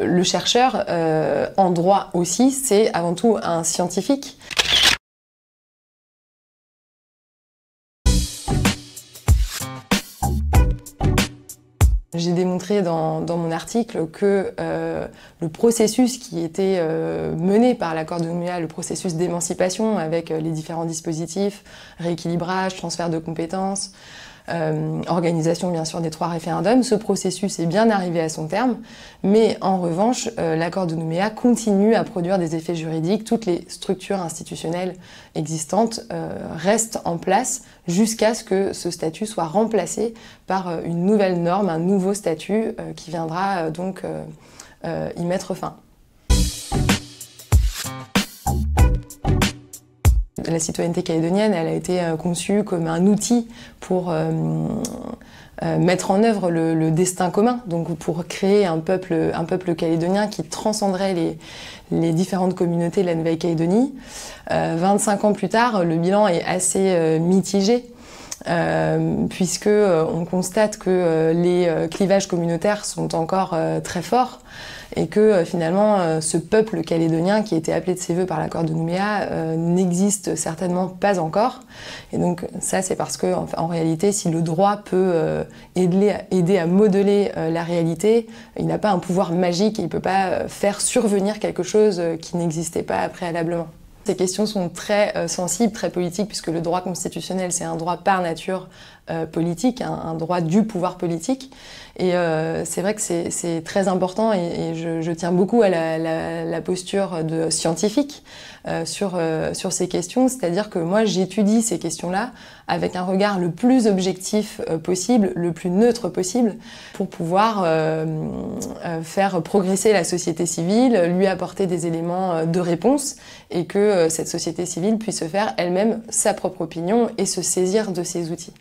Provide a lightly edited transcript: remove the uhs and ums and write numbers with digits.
Le chercheur, en droit aussi, c'est avant tout un scientifique. J'ai démontré dans mon article que le processus qui était mené par l'accord de Nouméa, le processus d'émancipation avec les différents dispositifs, rééquilibrage, transfert de compétences, organisation bien sûr des 3 référendums, ce processus est bien arrivé à son terme, mais en revanche, l'accord de Nouméa continue à produire des effets juridiques. Toutes les structures institutionnelles existantes restent en place jusqu'à ce que ce statut soit remplacé par une nouvelle norme, un nouveau statut qui viendra donc y mettre fin. La citoyenneté calédonienne, elle a été conçue comme un outil pour mettre en œuvre le destin commun, donc pour créer un peuple calédonien qui transcenderait les différentes communautés de la Nouvelle-Calédonie. 25 ans plus tard, le bilan est assez mitigé. Puisque on constate que les clivages communautaires sont encore très forts et que finalement ce peuple calédonien qui était appelé de ses vœux par l'accord de Nouméa n'existe certainement pas encore. Et donc ça c'est parce que en réalité si le droit peut aider à modeler la réalité, il n'a pas un pouvoir magique, il ne peut pas faire survenir quelque chose qui n'existait pas préalablement. Ces questions sont très sensibles, très politiques, puisque le droit constitutionnel, c'est un droit par nature politique, un droit du pouvoir politique. Et c'est vrai que c'est très important et je tiens beaucoup à la posture de scientifique sur ces questions. C'est-à-dire que moi, j'étudie ces questions-là avec un regard le plus objectif possible, le plus neutre possible, pour pouvoir faire progresser la société civile, lui apporter des éléments de réponse et que cette société civile puisse se faire elle-même sa propre opinion et se saisir de ces outils.